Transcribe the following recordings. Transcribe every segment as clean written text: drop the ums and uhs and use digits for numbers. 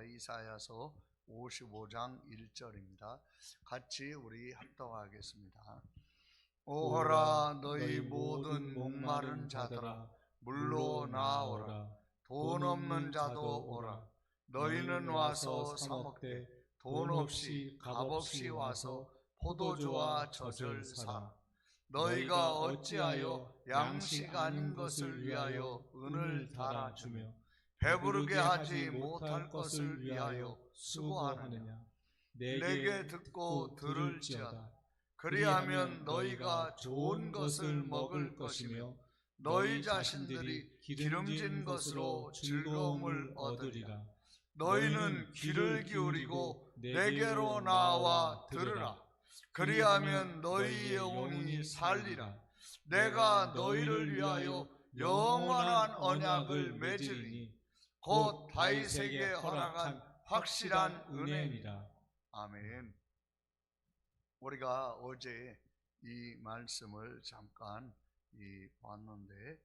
이사야서 55장 1절입니다. 같이 우리 합독하겠습니다. 오호라 너희 모든 목마른 자들아 물로 나아오라. 돈 없는 자도 오라. 너희는 와서 사 먹되 돈 없이 값없이 와서 포도주와 젖을 사라. 너희가 어찌하여 양식 아닌 것을 위하여 은을 달아주며 배부르게 하지 못할 것을 위하여 수고하느냐. 내게 듣고 들을지어다. 그리하면 너희가 좋은 것을 먹을 것이며 너희 자신들이 기름진 것으로 즐거움을 얻으리라. 너희는 귀를 기울이고 내게로 나와 들으라. 그리하면 너희 영혼이 살리라. 내가 너희를 위하여 영원한 언약을 맺으리니 곧 다윗에게 허락한 확실한 은혜니라. 아멘. 우리가 어제 이 말씀을 잠깐 봤는데,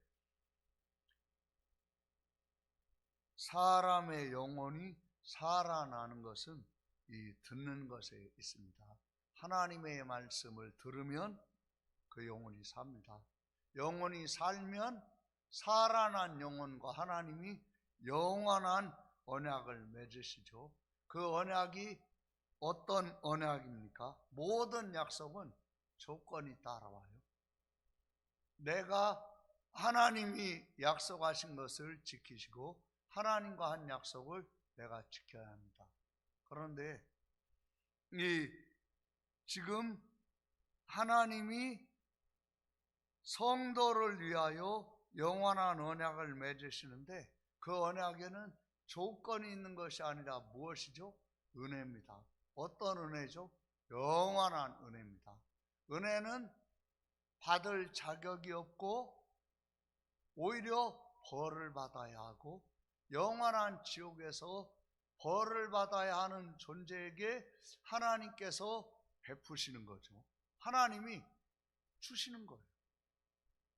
사람의 영혼이 살아나는 것은 이 듣는 것에 있습니다. 하나님의 말씀을 들으면 그 영혼이 삽니다. 영혼이 살면 살아난 영혼과 하나님이 영원한 언약을 맺으시죠. 그 언약이 어떤 언약입니까? 모든 약속은 조건이 따라와요. 내가 하나님이 약속하신 것을 지키시고 하나님과 한 약속을 내가 지켜야 합니다. 그런데 지금 하나님이 성도를 위하여 영원한 언약을 맺으시는데, 그 언약에는 조건이 있는 것이 아니라 무엇이죠? 은혜입니다. 어떤 은혜죠? 영원한 은혜입니다. 은혜는 받을 자격이 없고 오히려 벌을 받아야 하고, 영원한 지옥에서 벌을 받아야 하는 존재에게 하나님께서 베푸시는 거죠. 하나님이 주시는 거예요.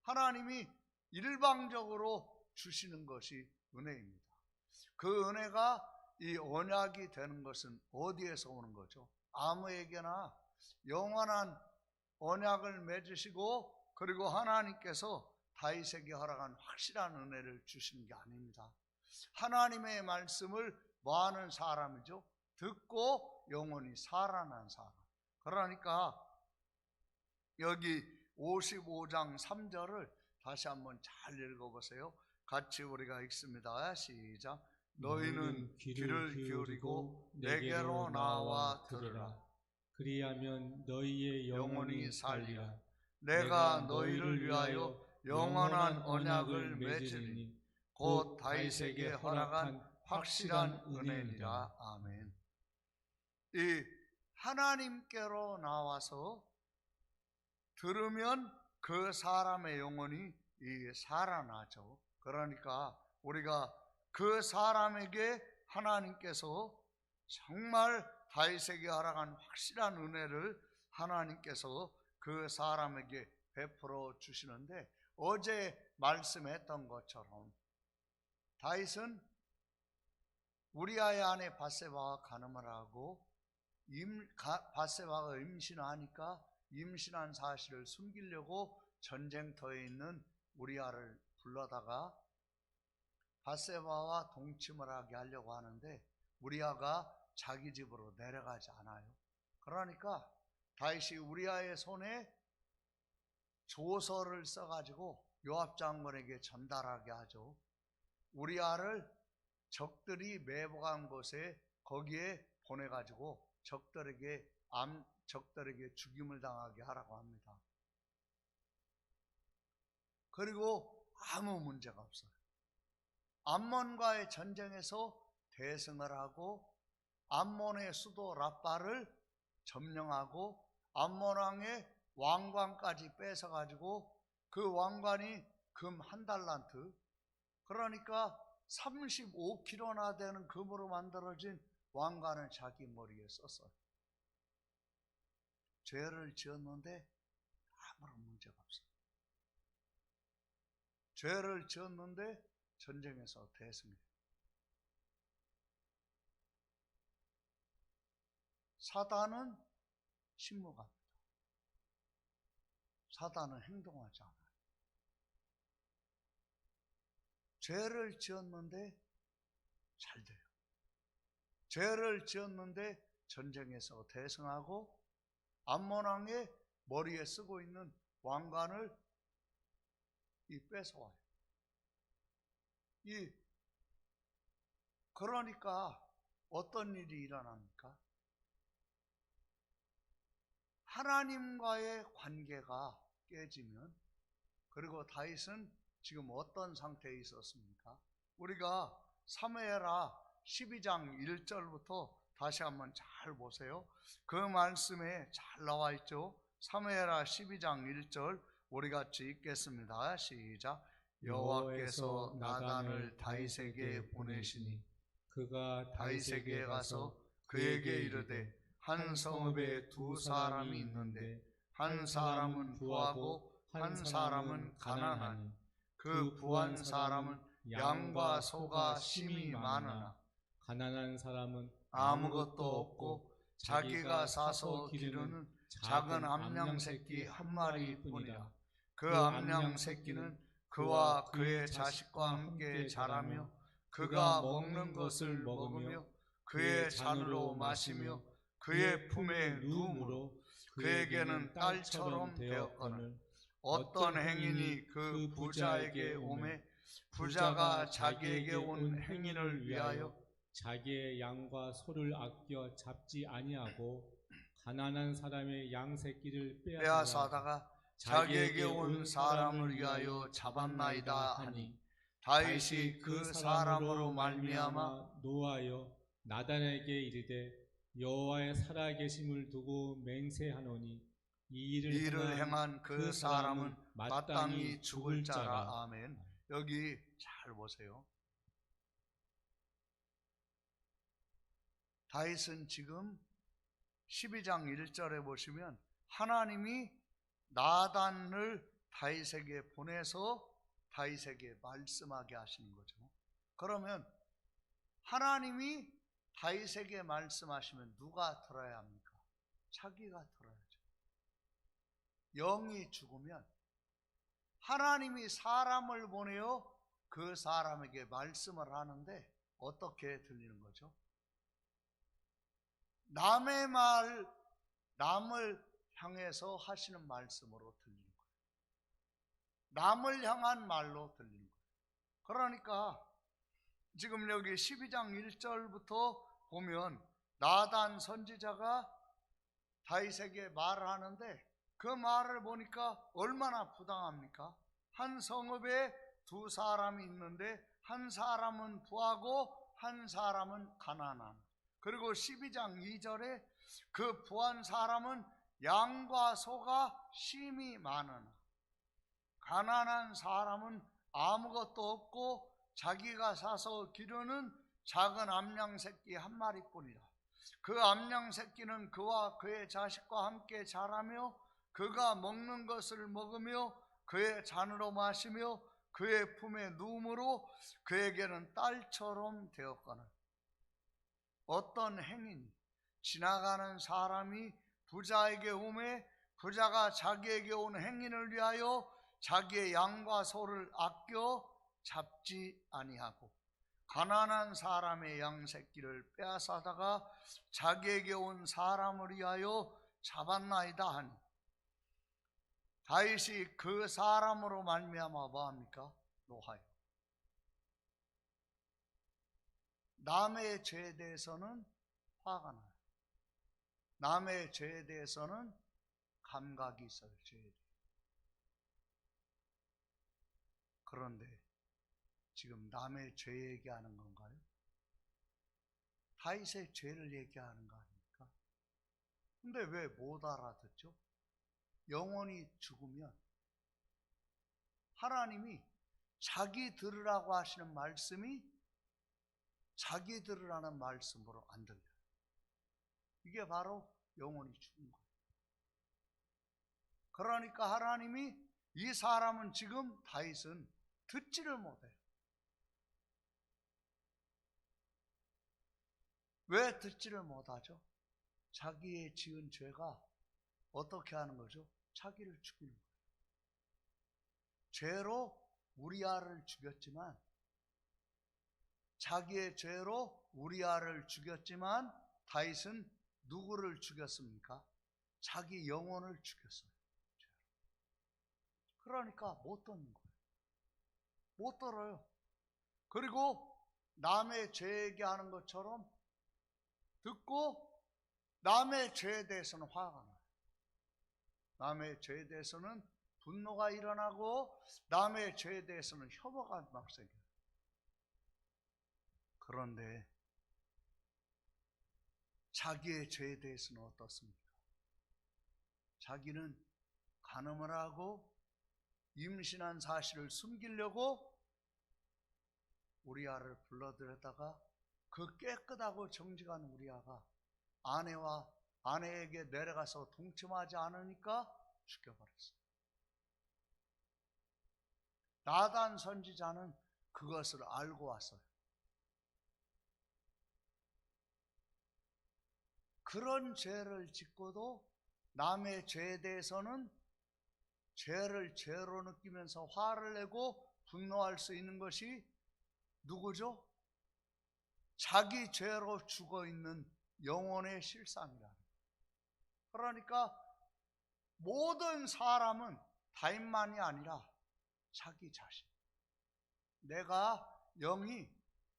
하나님이 일방적으로 주시는 것이 은혜입니다. 그 은혜가 이 언약이 되는 것은 어디에서 오는 거죠? 아무에게나 영원한 언약을 맺으시고, 그리고 하나님께서 다윗에게 허락한 확실한 은혜를 주시는 게 아닙니다. 하나님의 말씀을 뭐하는 사람이죠? 듣고 영혼이 살아난 사람. 그러니까 여기 55장 3절을 다시 한번 잘 읽어보세요. 같이 우리가 읽습니다. 시작. 너희는 귀를 기울이고 내게로 나와 들으라. 그리하면 너희의 영혼이 살리라. 내가 너희를 위하여 영원한 언약을 맺으리니 곧 다윗에게 허락한 확실한 은혜니라. 아멘. 이 하나님께로 나와서 들으면 그 사람의 영혼이 살아나죠. 그러니까 우리가 그 사람에게 하나님께서 정말 다윗에게 허락한 확실한 은혜를 하나님께서 그 사람에게 베풀어 주시는데, 어제 말씀했던 것처럼 다윗은 우리아의 아내 밧세바와 간음을 하고, 밧세바가 임신하니까 임신한 사실을 숨기려고 전쟁터에 있는 우리아를 불러다가 밧세바와 동침을 하게 하려고 하는데, 우리아가 자기 집으로 내려가지 않아요. 그러니까 다윗이 우리아의 손에 조서를 써가지고 요압 장군에게 전달하게 하죠. 우리아를 적들이 매복한 곳에 거기에 보내가지고 적들에게 죽임을 당하게 하라고 합니다. 그리고 아무 문제가 없어요. 암몬과의 전쟁에서 대승을 하고 암몬의 수도 라빠를 점령하고 암몬 왕의 왕관까지 뺏어가지고, 그 왕관이 금 1달란트, 그러니까 35kg나 되는 금으로 만들어진 왕관을 자기 머리에 썼어요. 죄를 지었는데 아무런 문제가 없어요. 죄를 지었는데 전쟁에서 대승해요. 사단은 침묵합니다. 사단은 행동하지 않아요. 죄를 지었는데 잘 돼요. 죄를 지었는데 전쟁에서 대승하고 암몬 왕의 머리에 쓰고 있는 왕관을 뺏어와요. 그러니까 어떤 일이 일어납니까? 하나님과의 관계가 깨지면, 그리고 다윗은 지금 어떤 상태에 있었습니까? 우리가 사무엘하 12장 1절부터 다시 한번 잘 보세요. 그 말씀에 잘 나와 있죠. 사무엘하 12장 1절 우리 같이 읽겠습니다. 시작. 여호와께서 나단을 다윗에게 보내시니 그가 다윗에게 가서 그에게 이르되 한 성읍에 두 사람이 있는데 한 사람은 부하고 한 사람은 가난하니 그 부한 사람은 양과 소가 심히 많으나 가난한 사람은 아무것도 없고 자기가 사서 기르는 작은 암양 새끼 한 마리뿐이라. 그 암양 새끼는 그와 그의 자식과 함께 자라며 그가 먹는 것을 먹으며 그의 잔으로 마시며 그의 품에 누움으로 그에게는 딸처럼 되었거늘 어떤 행인이 그 부자에게 오매 부자가 자기에게 온 행인을 위하여 자기의 양과 소를 아껴 잡지 아니하고 가난한 사람의 양 새끼를 빼앗아다가 자기에게 온 사람을 위하여 잡았나이다 하니 다윗이 그 사람으로 말미암아 노하여 나단에게 이르되 여호와의 살아계심을 두고 맹세하노니 이 일을 행한 그 사람은 마땅히 죽을 자라. 아멘. 여기 잘 보세요. 다윗은 지금 12장 1절에 보시면 하나님이 나단을 다윗에게 보내서 다윗에게 말씀하게 하시는 거죠. 그러면 하나님이 다윗에게 말씀하시면 누가 들어야 합니까? 자기가 들어야죠. 영이 죽으면 하나님이 사람을 보내어 그 사람에게 말씀을 하는데 어떻게 들리는 거죠? 남의 말, 남을 향해서 하시는 말씀으로 들리는 거예요. 남을 향한 말로 들리는 거예요. 그러니까 지금 여기 12장 1절부터 보면 나단 선지자가 다윗에게 말을 하는데 그 말을 보니까 얼마나 부당합니까? 한 성읍에 두 사람이 있는데 한 사람은 부하고 한 사람은 가난한. 그리고 12장 2절에 그 부한 사람은 양과 소가 심히 많으나 가난한 사람은 아무것도 없고 자기가 사서 기르는 작은 암양 새끼 한 마리뿐이라. 그 암양 새끼는 그와 그의 자식과 함께 자라며 그가 먹는 것을 먹으며 그의 잔으로 마시며 그의 품에 누움으로 그에게는 딸처럼 되었거늘 어떤 행인이 지나가는 사람이 부자에게 오매 부자가 자기에게 온 행인을 위하여 자기의 양과 소를 아껴 잡지 아니하고 가난한 사람의 양 새끼를 빼앗아다가 자기에게 온 사람을 위하여 잡았나이다 하니 다윗이 그 사람으로 말미암아 뭐합니까? 노하여. 남의 죄에 대해서는 화가 나요. 남의 죄에 대해서는 감각이 있어요. 죄에 대해. 그런데 지금 남의 죄 얘기하는 건가요? 다윗의 죄를 얘기하는 거 아닙니까? 근데 왜 못 알아듣죠? 영혼이 죽으면 하나님이 자기 들으라고 하시는 말씀이 자기 들으라는 말씀으로 안 들려요. 이게 바로 영혼이 죽은 거예요. 그러니까 하나님이 이 사람은 지금 다윗은 듣지를 못해요. 왜 듣지를 못하죠? 자기의 지은 죄가 어떻게 하는 거죠? 자기를 죽이는 거예요. 죄로 우리아를 죽였지만, 자기의 죄로 우리아를 죽였지만 다윗은 누구를 죽였습니까? 자기 영혼을 죽였어요. 그러니까 못 듣는 거예요. 못 들어요. 그리고 남의 죄 얘기하는 것처럼 듣고 남의 죄에 대해서는 화가 나요. 남의 죄에 대해서는 분노가 일어나고 남의 죄에 대해서는 혐오가 막 생겨요. 그런데 자기의 죄에 대해서는 어떻습니까? 자기는 간음을 하고 임신한 사실을 숨기려고 우리아를 불러들였다가 그 깨끗하고 정직한 우리아가 아내에게 내려가서 동침하지 않으니까 죽여버렸어요. 나단 선지자는 그것을 알고 왔어요. 그런 죄를 짓고도 남의 죄에 대해서는 죄를 죄로 느끼면서 화를 내고 분노할 수 있는 것이 누구죠? 자기 죄로 죽어있는 영혼의 실상이라. 그러니까 모든 사람은 다윗만이 아니라 자기 자신, 내가 영이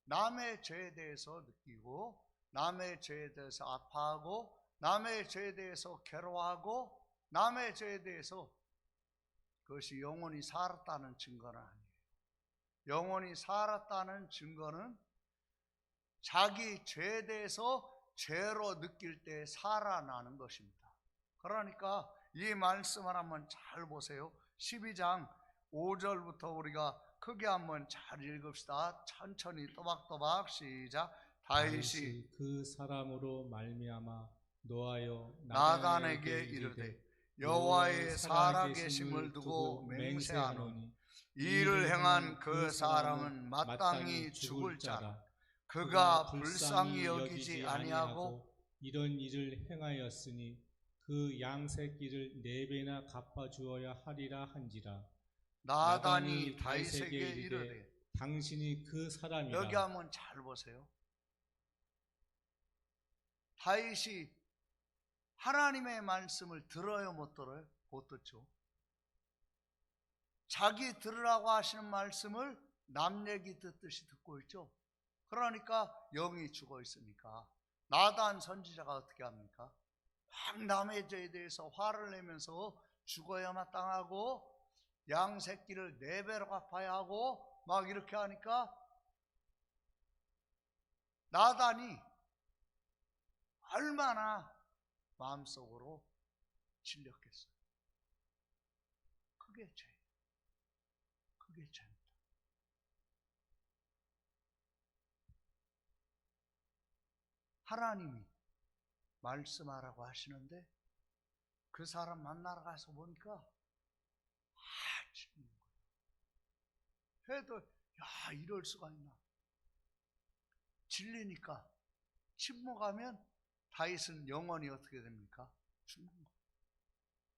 남의 죄에 대해서 느끼고 남의 죄에 대해서 아파하고 남의 죄에 대해서 괴로워하고 남의 죄에 대해서, 그것이 영혼이 살았다는 증거는 아니에요. 영혼이 살았다는 증거는 자기 죄에 대해서 죄로 느낄 때 살아나는 것입니다. 그러니까 이 말씀을 한번 잘 보세요. 12장 5절부터 우리가 크게 한번 잘 읽읍시다. 천천히 또박또박 시작. 다윗이 그 사람으로 말미암아 노하여 나단에게 이르되 여호와의 살아계심을 두고 맹세하노니 이를 행한 그 사람은 마땅히 죽을 자라. 그가 불쌍히 여기지 아니하고 이런 일을 행하였으니 그 양새끼를 4배나 갚아주어야 하리라 한지라. 나단이 다윗에게 이르되, 당신이 그 사람이라. 여기 한번 잘 보세요. 다윗이 하나님의 말씀을 들어요, 못 들어요? 못 듣죠. 자기 들으라고 하시는 말씀을 남 얘기 듣듯이 듣고 있죠. 그러니까 영이 죽어 있으니까 나단 선지자가 어떻게 합니까? 막 남의 죄에 대해서 화를 내면서 죽어야 마땅하고 양 새끼를 4배로 갚아야 하고 막 이렇게 하니까 나단이 얼마나 마음속으로 질렸겠어요. 그게 죄예요. 그게 죄입니다. 하나님이 말씀하라고 하시는데 그 사람 만나러 가서 보니까 질리는 거예요. 해도 야, 이럴 수가 있나. 질리니까 침묵하면 다윗은 영원히 어떻게 됩니까? 죽는 거예요.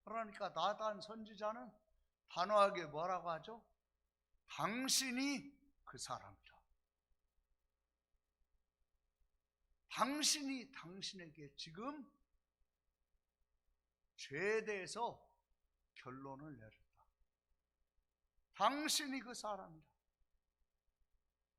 그러니까 나단 선지자는 단호하게 뭐라고 하죠? 당신이 그 사람이라. 당신이 당신에게 지금 죄에 대해서 결론을 내렸다. 당신이 그 사람이라.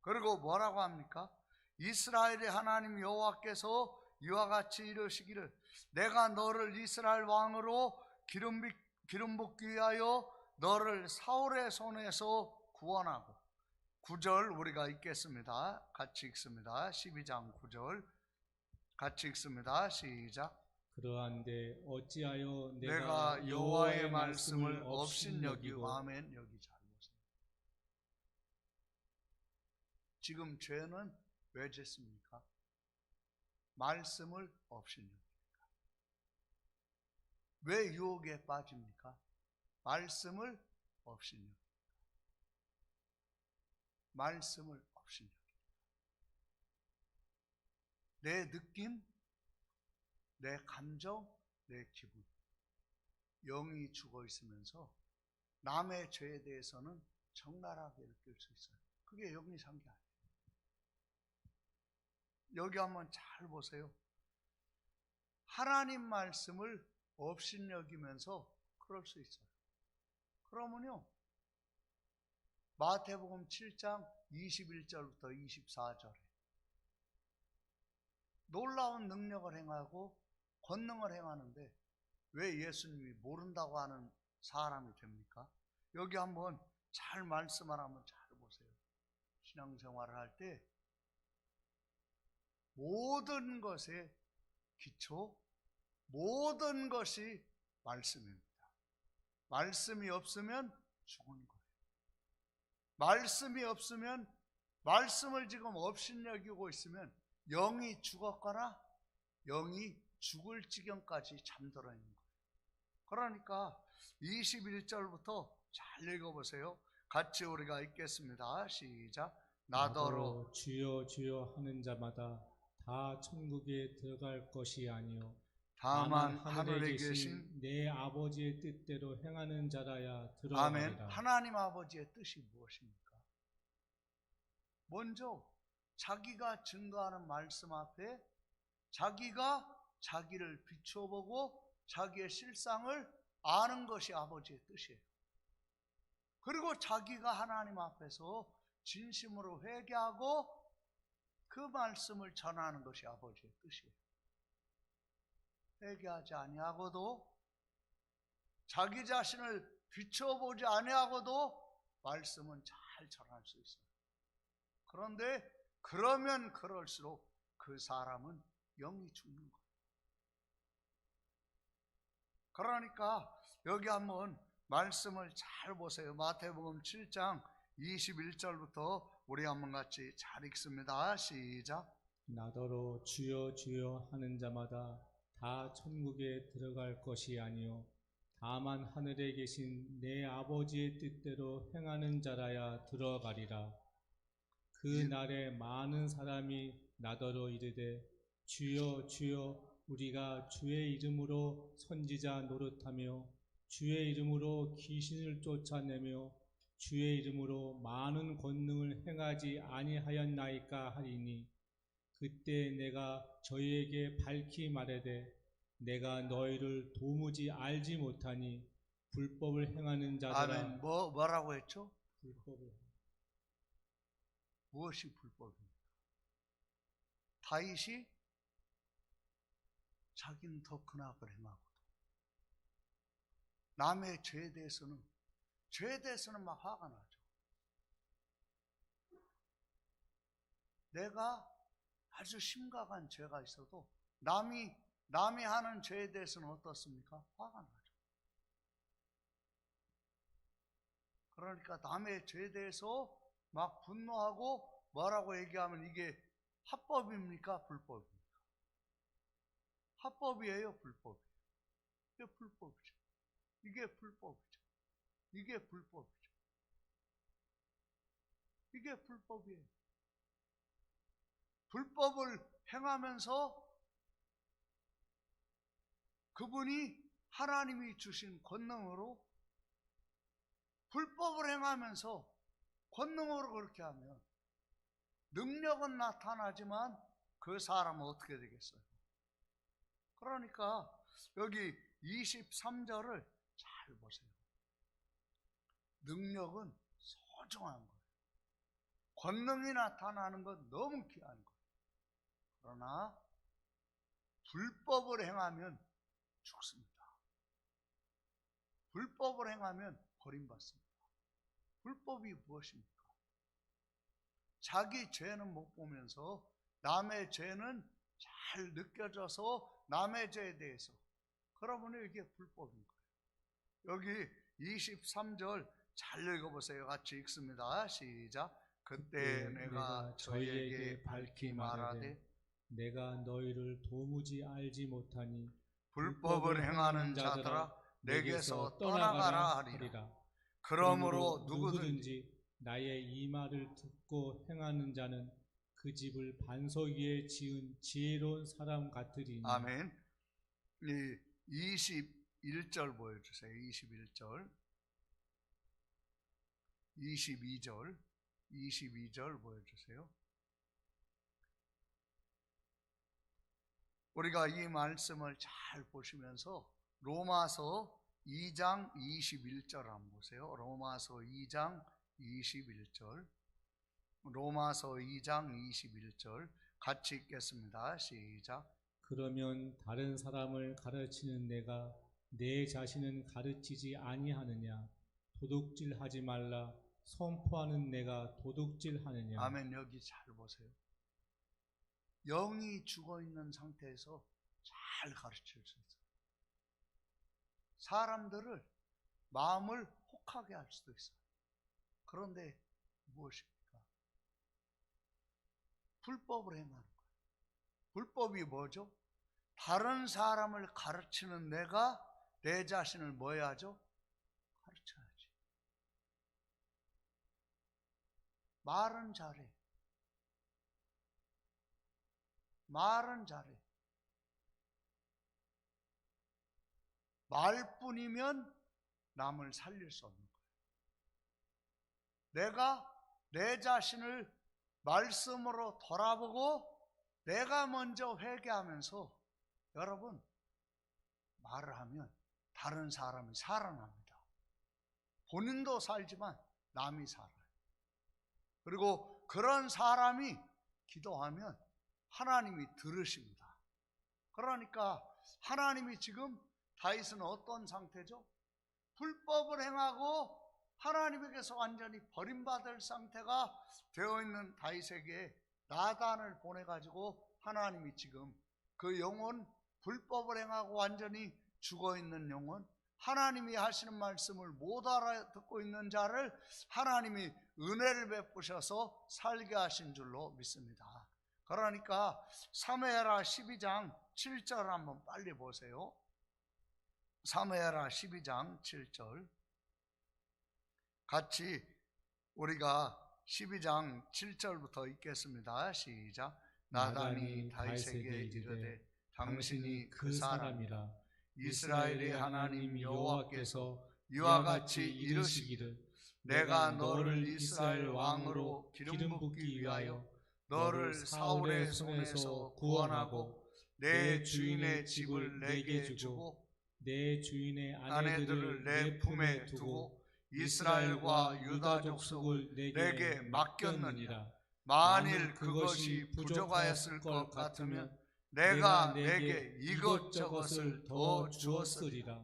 그리고 뭐라고 합니까? 이스라엘의 하나님 여호와께서 이와 같이 이르시기를 내가 너를 이스라엘 왕으로 기름 붓기 위하여 너를 사울의 손에서 구원하고, 9절 우리가 읽겠습니다. 같이 읽습니다. 12장 9절 같이 읽습니다. 시작. 그러한데 어찌하여 내가 여호와의 말씀을 업신여기고. 아멘. 여기 잘 보세요. 지금 죄는 왜 짓습니까? 말씀을 업신여깁니까? 왜 유혹에 빠집니까? 말씀을 업신여깁니까? 말씀을 업신여깁니까? 내 느낌, 내 감정, 내 기분, 영이 죽어 있으면서 남의 죄에 대해서는 적나라하게 느낄 수 있어요. 그게 영이 산 게 아니에요. 여기 한번 잘 보세요. 하나님 말씀을 업신여기면서 그럴 수 있어요. 그러면요, 마태복음 7장 21절부터 24절에 놀라운 능력을 행하고 권능을 행하는데 왜 예수님이 모른다고 하는 사람이 됩니까? 여기 한번 잘 말씀을 한번 잘 보세요. 신앙생활을 할 때 모든 것의 기초, 모든 것이 말씀입니다. 말씀이 없으면 죽은 거예요. 말씀이 없으면, 말씀을 지금 업신여기고 있으면 영이 죽었거나 영이 죽을 지경까지 잠들어 있는 거예요. 그러니까 21절부터 잘 읽어보세요. 같이 우리가 읽겠습니다. 시작. 나더러 주여 주여 하는 자마다 다 천국에 들어갈 것이 아니요 다만 하늘에 하늘에 계신 계신 내 아버지의 뜻대로 행하는 자라야 아멘. 들어가리라. 하나님 아버지의 뜻이 무엇입니까? 먼저 자기가 증거하는 말씀 앞에 자기가 자기를 비춰보고 자기의 실상을 아는 것이 아버지의 뜻이에요. 그리고 자기가 하나님 앞에서 진심으로 회개하고 그 말씀을 전하는 것이 아버지의 뜻이에요. 회개하지 아니하고도 자기 자신을 비춰보지 아니하고도 말씀은 잘 전할 수 있어요. 그런데 그러면 그럴수록 그 사람은 영이 죽는 거예요. 그러니까 여기 한번 말씀을 잘 보세요. 마태복음 7장 21절부터 우리 한번 같이 잘 읽습니다. 시작. 나더러 주여 주여 하는 자마다 다 천국에 들어갈 것이 아니요 다만 하늘에 계신 내 아버지의 뜻대로 행하는 자라야 들어가리라. 그 날에 많은 사람이 나더러 이르되 주여 주여 우리가 주의 이름으로 선지자 노릇하며 주의 이름으로 귀신을 쫓아내며 주의 이름으로 많은 권능을 행하지 아니하였나이까 하리니 그때 내가 저희에게 밝히 말하되 내가 너희를 도무지 알지 못하니 불법을 행하는 자들아. 아멘. 뭐라고 했죠? 불법을. 무엇이 불법입니까? 다윗이 자기는 더 큰 악을 행하고도 남의 죄에 대해서는 막 화가 나죠. 내가 아주 심각한 죄가 있어도 남이 하는 죄에 대해서는 어떻습니까? 화가 나죠. 그러니까 남의 죄에 대해서 막 분노하고 뭐라고 얘기하면 이게 합법입니까? 불법입니까? 합법이에요? 불법이에요? 이게 불법이죠. 이게 불법이죠. 이게 불법이죠. 이게 불법이에요. 불법을 행하면서 그분이 하나님이 주신 권능으로 불법을 행하면서 권능으로 그렇게 하면 능력은 나타나지만 그 사람은 어떻게 되겠어요? 그러니까 여기 23절을 잘 보세요. 능력은 소중한 거예요. 권능이 나타나는 건 너무 귀한 거예요. 그러나 불법을 행하면 죽습니다. 불법을 행하면 버림받습니다. 불법이 무엇입니까? 자기 죄는 못 보면서 남의 죄는 잘 느껴져서 남의 죄에 대해서, 그러면 이게 불법인 거예요. 여기 23절 잘 읽어보세요. 같이 읽습니다. 시작. 그때 내가 저희에게 밝히 말하되 내가 너희를 도무지 알지 못하니 불법을 행하는 자들아 내게서 떠나가라 하리라. 그러므로 누구든지 나의 이 말을 듣고 행하는 자는 그 집을 반석 위에 지은 지혜로운 사람 같으리니. 아멘. 이 21절 보여주세요. 21절, 22절 보여주세요. 우리가 이 말씀을 잘 보시면서 로마서 2장 21절 한번 보세요. 로마서 2장 21절, 로마서 2장 21절 같이 읽겠습니다. 시작. 그러면 다른 사람을 가르치는 내가 내 자신은 가르치지 아니하느냐? 도둑질하지 말라. 선포하는 내가 도둑질하느냐? 아멘. 여기 잘 보세요. 영이 죽어있는 상태에서 잘 가르칠 수 있어요. 사람들을 마음을 혹하게 할 수도 있어요. 그런데 무엇입니까? 불법을 행하는 거예요. 불법이 뭐죠? 다른 사람을 가르치는 내가 내 자신을 뭐 해야죠? 가르쳐야지. 말은 잘해. 말은 잘해. 말뿐이면 남을 살릴 수 없는 거예요. 내가 내 자신을 말씀으로 돌아보고 내가 먼저 회개하면서 여러분 말을 하면 다른 사람이 살아납니다. 본인도 살지만 남이 살아요. 그리고 그런 사람이 기도하면 하나님이 들으십니다. 그러니까 하나님이 지금 다윗은 어떤 상태죠? 불법을 행하고 하나님에게서 완전히 버림받을 상태가 되어 있는 다윗에게 나단을 보내가지고 하나님이 지금 그 영혼, 불법을 행하고 완전히 죽어있는 영혼, 하나님이 하시는 말씀을 못 알아듣고 있는 자를 하나님이 은혜를 베푸셔서 살게 하신 줄로 믿습니다. 그러니까 사무엘하 12장 7절 한번 빨리 보세요. 사무엘하 12장 7절 같이 우리가 12장 7절부터 읽겠습니다. 시작. 나단이 다윗에게 이르되 당신이 그 사람이라. 이스라엘의 하나님 여호와께서 이와 같이 이르시기를 내가 너를 이스라엘 왕으로 기름 붓기 위하여 너를 사울의 손에서 구원하고 내 주인의 집을 내게 주고 내 주인의 아내들을 내 품에 두고 이스라엘과 유다 족속을 내게 맡겼느니라. 만일 그것이 부족하였을 것 같으면 내가 내게 이것저것을 더 주었으리라.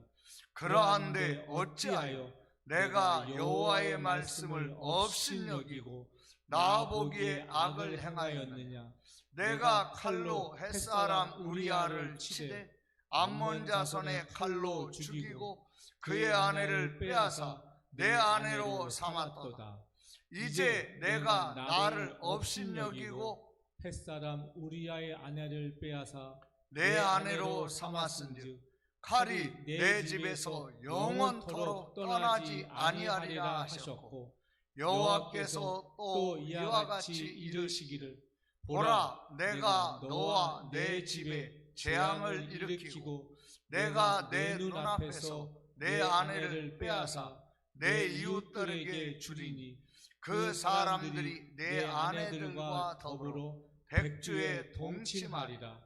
그러한데 어찌하여 내가 여호와의 말씀을 업신여기고 나보기에 악을 행하였느냐. 내가 칼로 햇사람 우리아를 치되 암몬 자손의 칼로 죽이고 그의 아내를 빼앗아 내 아내로 삼았도다. 이제 내가 나를 업신여기고 햇사람 우리아의 아내를 빼앗아 내 아내로 삼았은즉 칼이 내 집에서 영원토록 떠나지 아니하리라 하셨고 여호와께서 또 이와 같이 이르시기를 보라 내가 너와 내 집에 재앙을 일으키고 내가 내 눈앞에서 내 아내를 빼앗아 내 이웃들에게 주리니 그 사람들이 내 아내들과 더불어 백주에 동침하리라.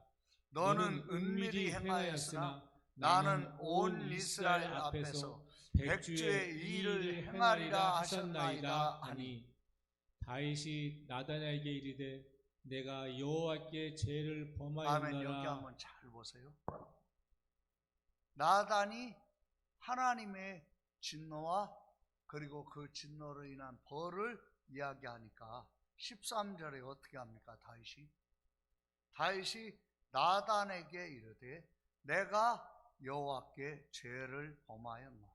너는 은밀히 행하였으나 나는 온 이스라엘 앞에서 백주의 일을 행하리라 하셨나이다 하니. 다윗이 나단에게 이르되 내가 여호와께 죄를 범하였노라. 아멘. 여기 한번 잘 보세요. 나단이 하나님의 진노와 그리고 그 진노로 인한 벌을 이야기하니까 13절에 어떻게 합니까? 다윗이 나단에게 이르되 내가 여호와께 죄를 범하였노라.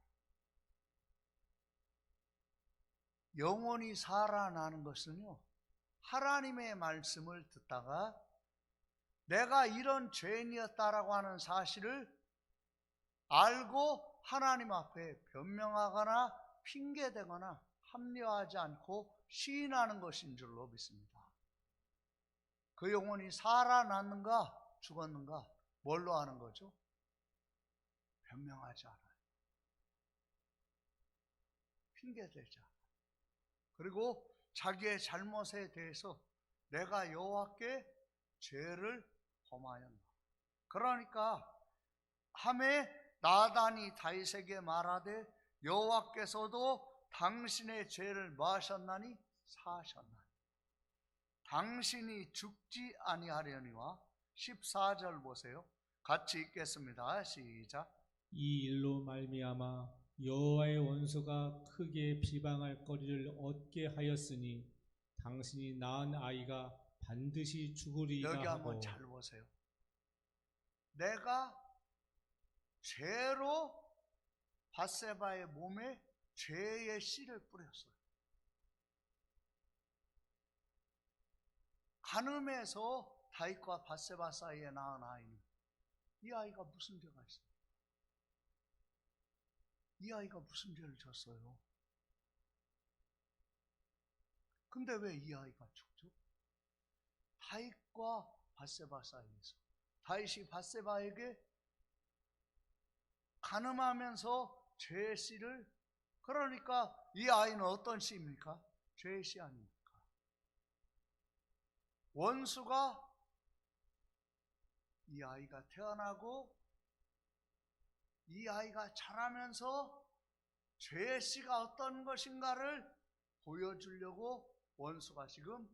영혼이 살아나는 것은요, 하나님의 말씀을 듣다가 내가 이런 죄인이었다라고 하는 사실을 알고 하나님 앞에 변명하거나 핑계대거나 합리화하지 않고 시인하는 것인 줄로 믿습니다. 그 영혼이 살아났는가 죽었는가 뭘로 아는 거죠? 변명하지 않아요. 핑계대지 않아요. 그리고 자기의 잘못에 대해서 내가 여호와께 죄를 범하였나. 그러니까 하매 나단이 다윗에게 말하되 여호와께서도 당신의 죄를 뭐 하셨나니? 사하셨나니. 당신이 죽지 아니하려니와 14절 보세요. 같이 읽겠습니다. 시작. 이 일로 말미암아 여호와의 원수가 크게 비방할 거리를 얻게 하였으니 당신이 낳은 아이가 반드시 죽으리이다 여기 한번 하고. 잘 보세요. 내가 죄로 밧세바의 몸에 죄의 씨를 뿌렸어요. 간음해서 다윗과 밧세바 사이에 낳은 아이는 이 아이가 무슨 죄가 있어요? 이 아이가 무슨 죄를 졌어요? 근데 왜 이 아이가 죽죠? 다윗과 밧세바 사이에서 다윗이 밧세바에게 간음하면서 죄의 씨를, 그러니까 이 아이는 어떤 씨입니까? 죄의 씨 아닙니까? 원수가 이 아이가 태어나고 이 아이가 자라면서 죄의 씨가 어떤 것인가를 보여주려고 원수가 지금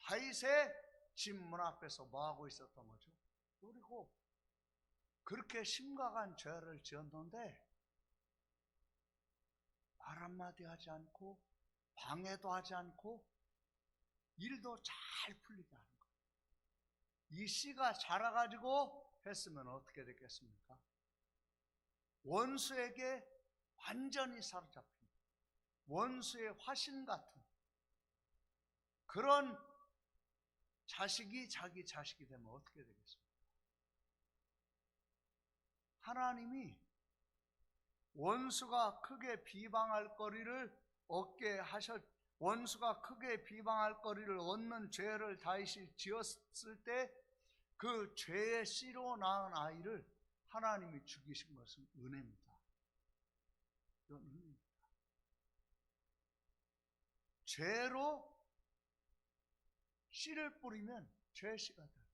다윗의 집 문 앞에서 뭐하고 있었던 거죠? 그리고 그렇게 심각한 죄를 지었는데 말 한마디 하지 않고 방해도 하지 않고 일도 잘 풀리게 하는 거예요. 이 씨가 자라가지고 했으면 어떻게 됐겠습니까? 원수에게 완전히 사로잡힌 원수의 화신 같은 그런 자식이 자기 자식이 되면 어떻게 되겠습니까? 하나님이 원수가 크게 비방할 거리를 원수가 크게 비방할 거리를 얻는 죄를 다윗이 지었을 때 그 죄의 씨로 낳은 아이를 하나님이 죽이신 것은 은혜입니다. 이건 은혜입니다. 죄로 씨를 뿌리면 죄의 씨가 돼요.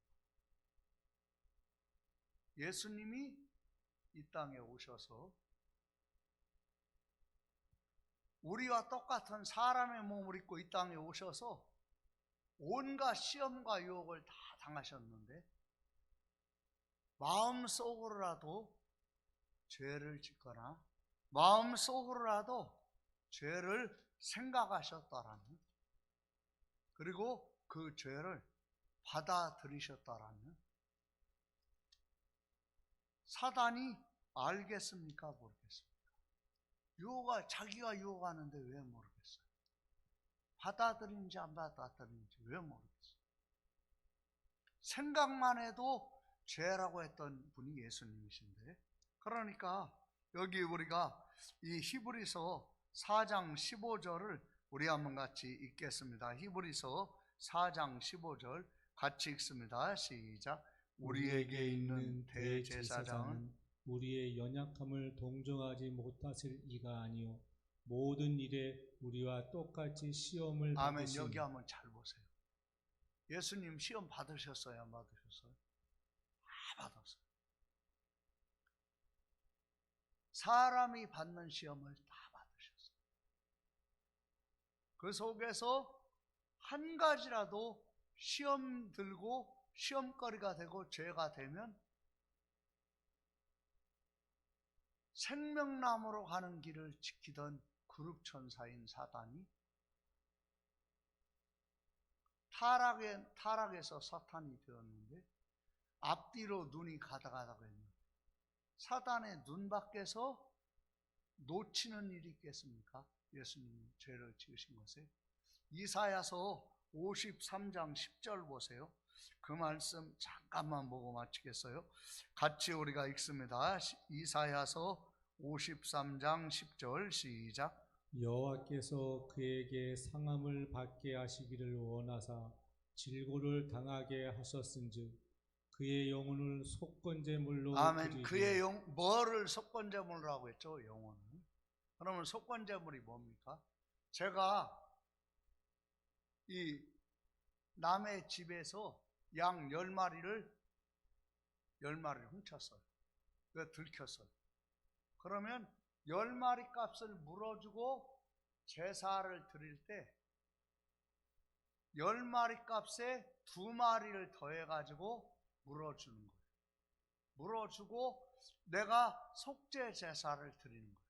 예수님이 이 땅에 오셔서 우리와 똑같은 사람의 몸을 입고 이 땅에 오셔서 온갖 시험과 유혹을 다 당하셨는데 마음속으로라도 죄를 짓거나 마음속으로라도 죄를 생각하셨다라는, 그리고 그 죄를 받아들이셨다라는, 사단이 알겠습니까? 모르겠습니까? 자기가 유혹하는데 왜 모르겠어요? 받아들인지 안 받아들인지 왜 모르겠어요? 생각만 해도 죄라고 했던 분이 예수님이신데, 그러니까 여기 우리가 이 히브리서 4장 15절을 우리 한번 같이 읽겠습니다. 히브리서 4장 15절 같이 읽습니다. 시작. 우리에게 있는 대제사장은 우리의 연약함을 동정하지 못하실 이가 아니요 모든 일에 우리와 똑같이 시험을 아멘. 받으신. 여기 한번 잘 보세요. 예수님 시험 받으셨어요? 안 받으셨어요? 다 받았어요. 사람이 받는 시험을 다 받으셨어요. 그 속에서 한 가지라도 시험 들고 시험거리가 되고 죄가 되면 생명나무로 가는 길을 지키던 그룹천사인 사단이 타락에서 사탄이 되었는데 앞뒤로 눈이 가다가다가 했는데 사단의 눈 밖에서 놓치는 일이 있겠습니까? 예수님이 죄를 지으신 것에. 이사야서 53장 10절 보세요. 그 말씀 잠깐만 보고 마치겠어요. 같이 우리가 읽습니다. 이사야서 53장 10절 시작. 여호와께서 그에게 상함을 받게 하시기를 원하사 질고를 당하게 하셨은즉 그의 영혼을 속건제물로 아멘. 드리되 그의 뭐를 속건제물로 하고 했죠? 영혼을. 그러면 속건제물이 뭡니까? 제가 이 남의 집에서 양 10마리를 훔쳤어요. 들켰어요. 그러면 10마리 값을 물어주고 제사를 드릴 때 10마리 값에 2마리를 더해가지고 물어주는 거예요. 물어주고 내가 속죄 제사를 드리는 거예요.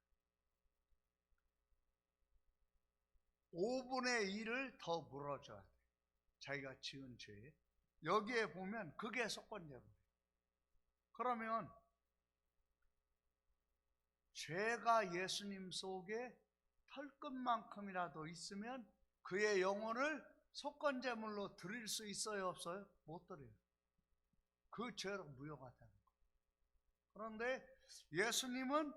5분의 1을 더 물어줘야 돼요. 자기가 지은 죄에. 여기에 보면 그게 속건제물이에요. 그러면 죄가 예수님 속에 털끝만큼이라도 있으면 그의 영혼을 속건제물로 드릴 수 있어요, 없어요? 못 드려요. 그 죄로 무효가 되는 거예요. 그런데 예수님은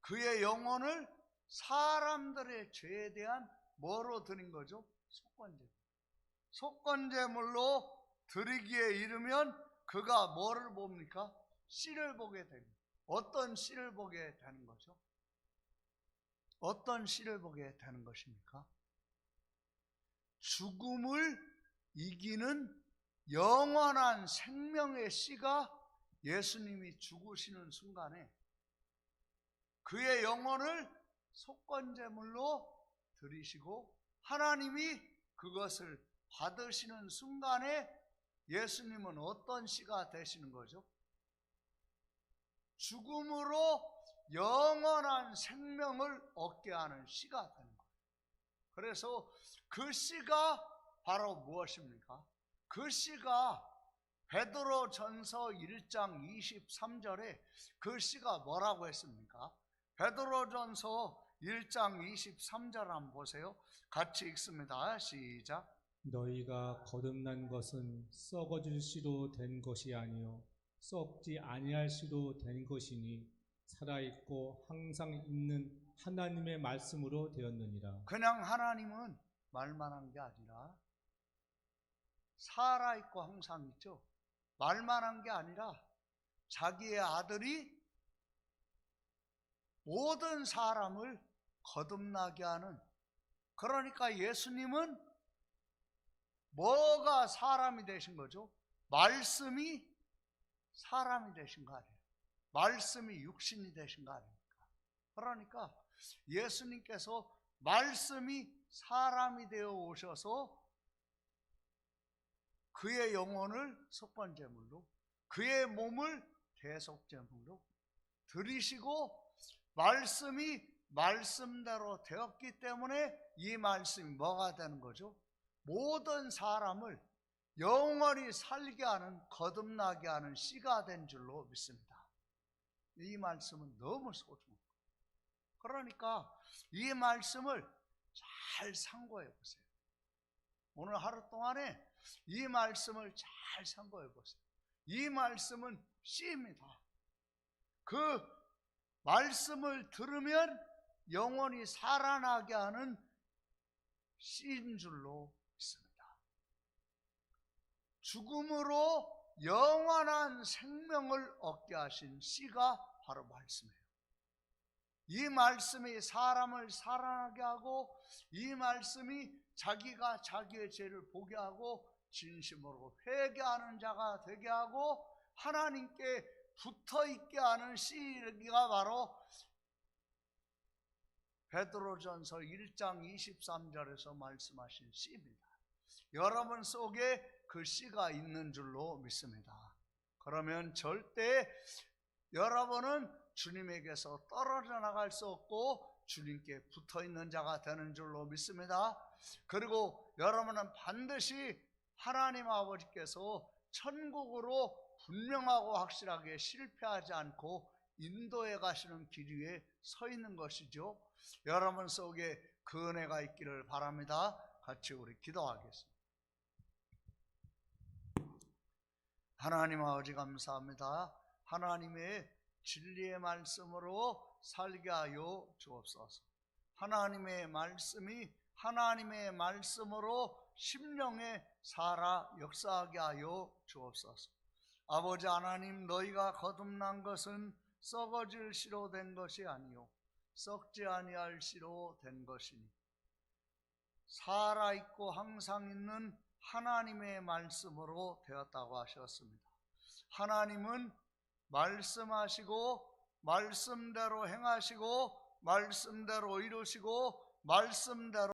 그의 영혼을 사람들의 죄에 대한 뭐로 드린 거죠? 속건제물. 속건제물로 드리기에 이르면 그가 뭐를 봅니까? 씨를 보게 됩니다. 어떤 씨를 보게 되는 거죠? 어떤 씨를 보게 되는 것입니까? 죽음을 이기는 영원한 생명의 씨가 예수님이 죽으시는 순간에 그의 영혼을 속건제물로 드리시고 하나님이 그것을 받으시는 순간에 예수님은 어떤 씨가 되시는 거죠? 죽음으로 영원한 생명을 얻게 하는 씨가 되는 거예요. 그래서 그 씨가 바로 무엇입니까? 그 씨가 베드로전서 1장 23절에 그 씨가 뭐라고 했습니까? 베드로전서 1장 23절 한번 보세요. 같이 읽습니다. 시작. 너희가 거듭난 것은 썩어질 씨로 된 것이 아니요 썩지 아니할 씨로 된 것이니 살아있고 항상 있는 하나님의 말씀으로 되었느니라. 그냥 하나님은 말만 한 게 아니라 살아있고 항상 있죠. 말만 한 게 아니라 자기의 아들이 모든 사람을 거듭나게 하는, 그러니까 예수님은 뭐가 사람이 되신 거죠? 말씀이 사람이 되신 거 아니에요? 말씀이 육신이 되신 거 아닙니까? 그러니까 예수님께서 말씀이 사람이 되어 오셔서 그의 영혼을 속건제물로, 그의 몸을 대속제물로 드리시고 말씀이 말씀대로 되었기 때문에 이 말씀이 뭐가 되는 거죠? 모든 사람을 영원히 살게 하는, 거듭나게 하는 씨가 된 줄로 믿습니다. 이 말씀은 너무 소중해요. 그러니까 이 말씀을 잘 상고해 보세요. 오늘 하루 동안에 이 말씀을 잘 상고해 보세요. 이 말씀은 씨입니다. 그 말씀을 들으면 영원히 살아나게 하는 씨인 줄로 믿습니다. 죽음으로 영원한 생명을 얻게 하신 씨가 바로 말씀이에요. 이 말씀이 사람을 살아나게 하고 이 말씀이 자기가 자기의 죄를 보게 하고 진심으로 회개하는 자가 되게 하고 하나님께 붙어있게 하는 씨가 바로 베드로전서 1장 23절에서 말씀하신 씨입니다. 여러분 속에 그 씨가 있는 줄로 믿습니다. 그러면 절대 여러분은 주님에게서 떨어져 나갈 수 없고 주님께 붙어있는 자가 되는 줄로 믿습니다. 그리고 여러분은 반드시 하나님 아버지께서 천국으로 분명하고 확실하게 실패하지 않고 인도해 가시는 길 위에 서 있는 것이죠. 여러분 속에 그 은혜가 있기를 바랍니다. 같이 우리 기도하겠습니다. 하나님 아버지 감사합니다. 하나님의 진리의 말씀으로 살게 하여 주옵소서. 하나님의 말씀이 하나님의 말씀으로 심령에 살아 역사하게 하여 주옵소서. 아버지 하나님, 너희가 거듭난 것은 썩어질 씨로 된 것이 아니요 썩지 아니할 씨로 된 것이니 살아있고 항상 있는 하나님의 말씀으로 되었다고 하셨습니다. 하나님은 말씀하시고 말씀대로 행하시고 말씀대로 이루시고 말씀대로